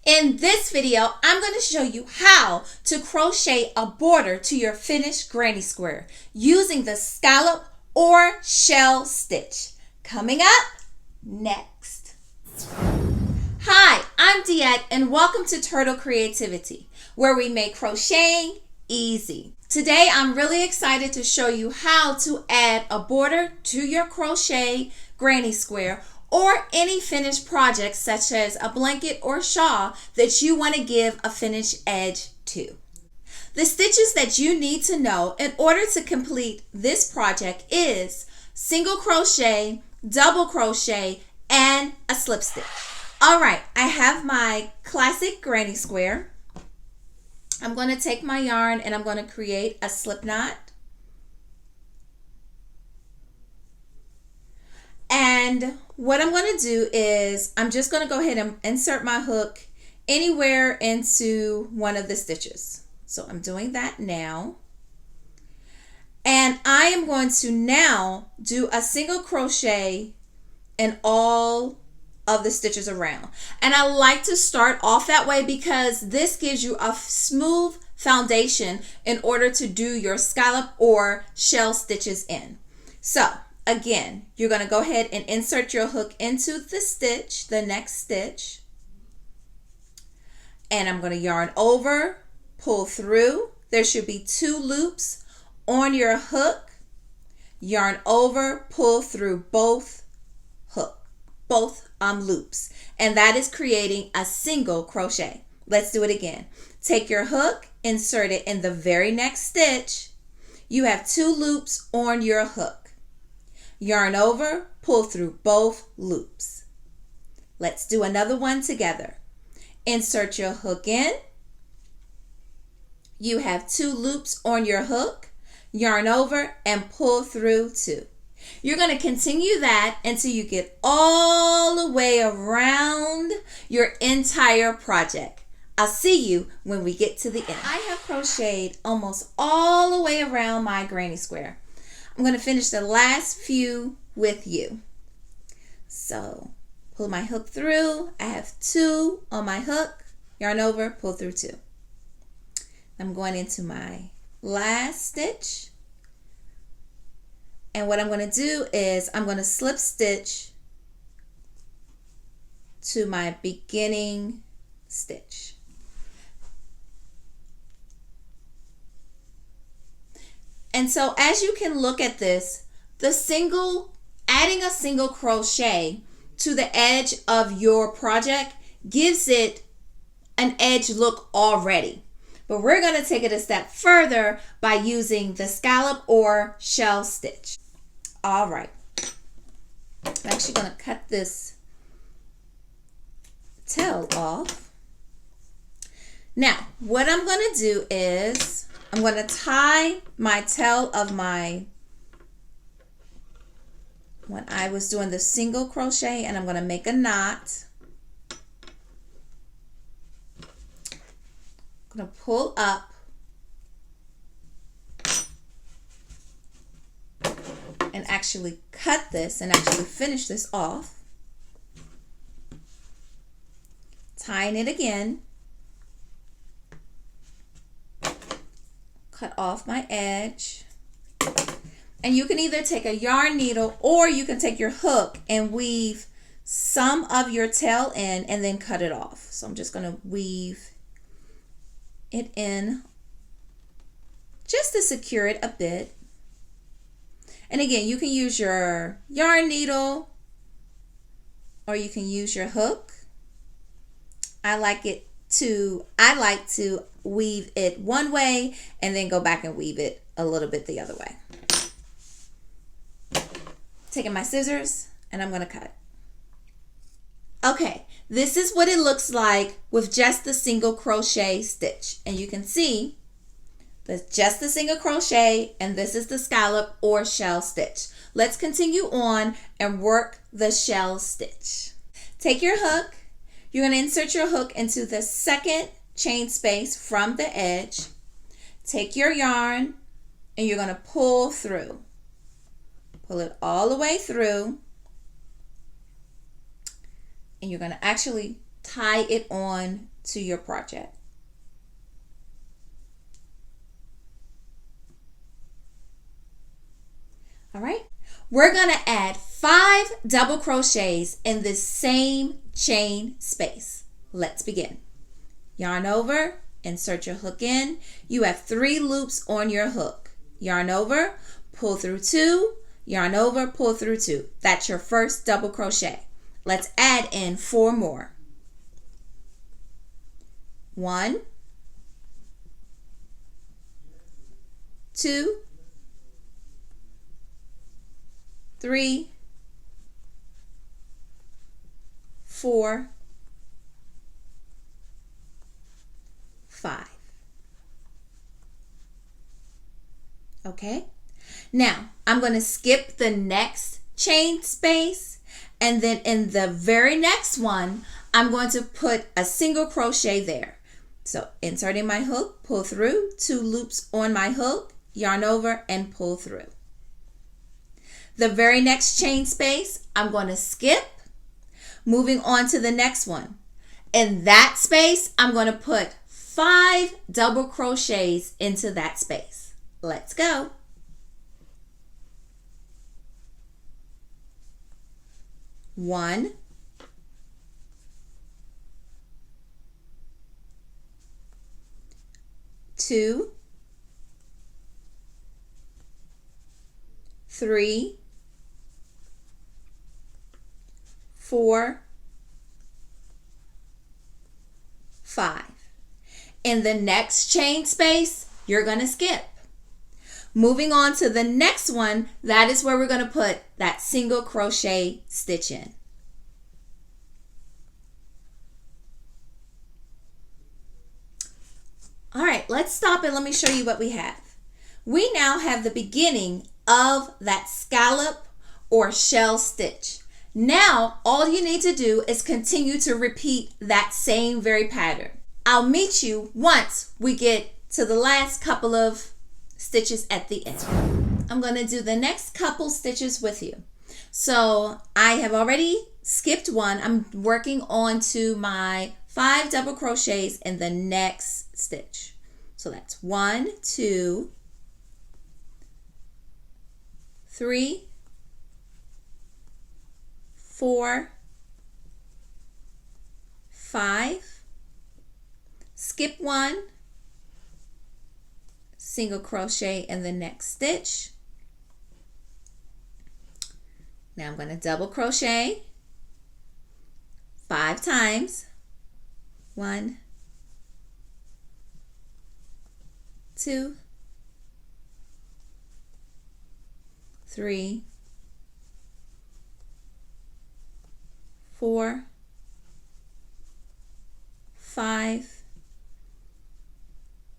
In this video, I'm going to show you how to crochet a border to your finished granny square using the scallop or shell stitch. Coming up next. Hi, I'm Diet and welcome to Turtle Creativity, where we make crocheting easy. Today, I'm really excited to show you how to add a border to your crochet granny square or any finished project such as a blanket or shawl that you want to give a finished edge to. The stitches that you need to know in order to complete this project is single crochet, double crochet, and a slip stitch. All right, I have my classic granny square. I'm going to take my yarn and I'm going to create a slip knot. And what I'm going to do is I'm just going to go ahead and insert my hook anywhere into one of the stitches. So I'm doing that now. And I am going to now do a single crochet in all of the stitches around. And I like to start off that way because this gives you a smooth foundation in order to do your scallop or shell stitches in. So again, you're going to go ahead and insert your hook into the stitch, the next stitch. And I'm going to yarn over, pull through. There should be 2 loops on your hook. Yarn over, pull through both loops. And that is creating a single crochet. Let's do it again. Take your hook, insert it in the very next stitch. You have 2 loops on your hook. Yarn over, pull through both loops. Let's do another one together. Insert your hook in. You have 2 loops on your hook. Yarn over and pull through 2. You're going to continue that until you get all the way around your entire project. I'll see you when we get to the end. I have crocheted almost all the way around my granny square. I'm going to finish the last few with you. So pull my hook through. I have 2 on my hook. Yarn over, pull through 2. I'm going into my last stitch. And what I'm going to do is I'm going to slip stitch to my beginning stitch. And so as you can look at this, adding a single crochet to the edge of your project gives it an edge look already. But we're going to take it a step further by using the scallop or shell stitch. All right. I'm actually going to cut this tail off. Now, what I'm going to do is I'm going to tie my tail of when I was doing the single crochet, and I'm going to make a knot. I'm going to pull up and actually cut this and actually finish this off. Tying it again. Cut off my edge. And you can either take a yarn needle or you can take your hook and weave some of your tail in and then cut it off. So I'm just going to weave it in just to secure it a bit. And again, you can use your yarn needle or you can use your hook. I like to weave it one way and then go back and weave it a little bit the other way. Taking my scissors and I'm going to cut. Okay, this is what it looks like with just the single crochet stitch. And you can see that's just the single crochet and this is the scallop or shell stitch. Let's continue on and work the shell stitch. Take your hook. You're going to insert your hook into the second chain space from the edge. Take your yarn and you're going to pull through. Pull it all the way through. And you're going to actually tie it on to your project. All right, we're going to add 5 double crochets in this same chain space. Let's begin. Yarn over, insert your hook in. You have 3 loops on your hook. Yarn over, pull through 2, yarn over, pull through 2. That's your first double crochet. Let's add in 4 more. 1, 2, 3, 4, 5. Okay, now I'm going to skip the next chain space, and then in the very next one I'm going to put a single crochet there. So inserting my hook, pull through, 2 loops on my hook, yarn over and pull through. The very next chain space I'm going to skip, moving on to the next one. In that space I'm going to put 5 double crochets into that space. Let's go. 1, 2, 3, 4, 5. In the next chain space, you're going to skip. Moving on to the next one, that is where we're going to put that single crochet stitch in. All right, let's stop and let me show you what we have. We now have the beginning of that scallop or shell stitch. Now, all you need to do is continue to repeat that same very pattern. I'll meet you once we get to the last couple of stitches at the end. I'm going to do the next couple stitches with you. So I have already skipped one. I'm working on to my 5 double crochets in the next stitch. So that's 1, 2, 3, 4, 5, skip 1, single crochet in the next stitch. Now I'm going to double crochet 5 times. 1, 2, 3, 4, 5,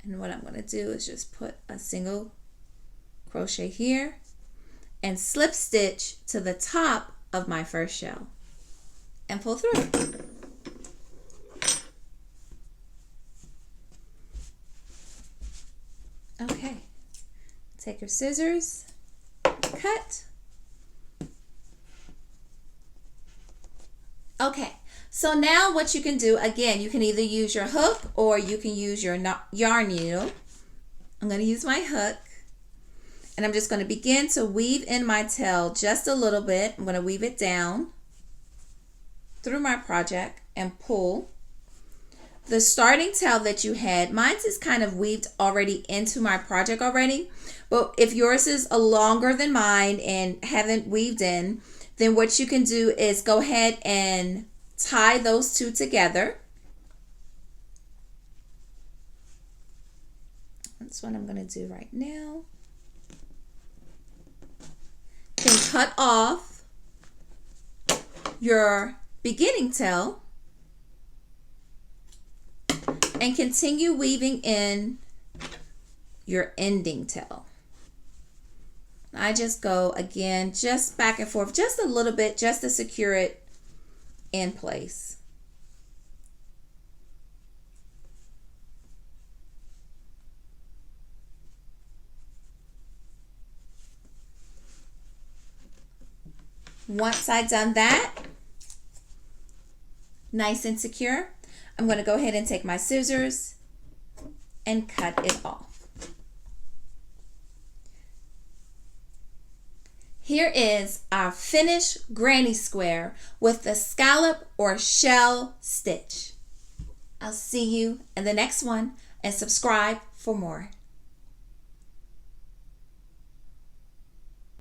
and what I'm going to do is just put a single crochet here and slip stitch to the top of my first shell and pull through. Okay, take your scissors, cut. Okay, so now what you can do, again, you can either use your hook or you can use your yarn needle. I'm going to use my hook, and I'm just going to begin to weave in my tail just a little bit. I'm going to weave it down through my project and pull. The starting tail that you had, mine is kind of weaved already into my project already, but if yours is longer than mine and haven't weaved in, then what you can do is go ahead and tie those two together. That's what I'm going to do right now. Then cut off your beginning tail and continue weaving in your ending tail. I just go again, just back and forth, just a little bit, just to secure it in place. Once I've done that, nice and secure, I'm going to go ahead and take my scissors and cut it off. Here is our finished granny square with the scallop or shell stitch. I'll see you in the next one, and subscribe for more.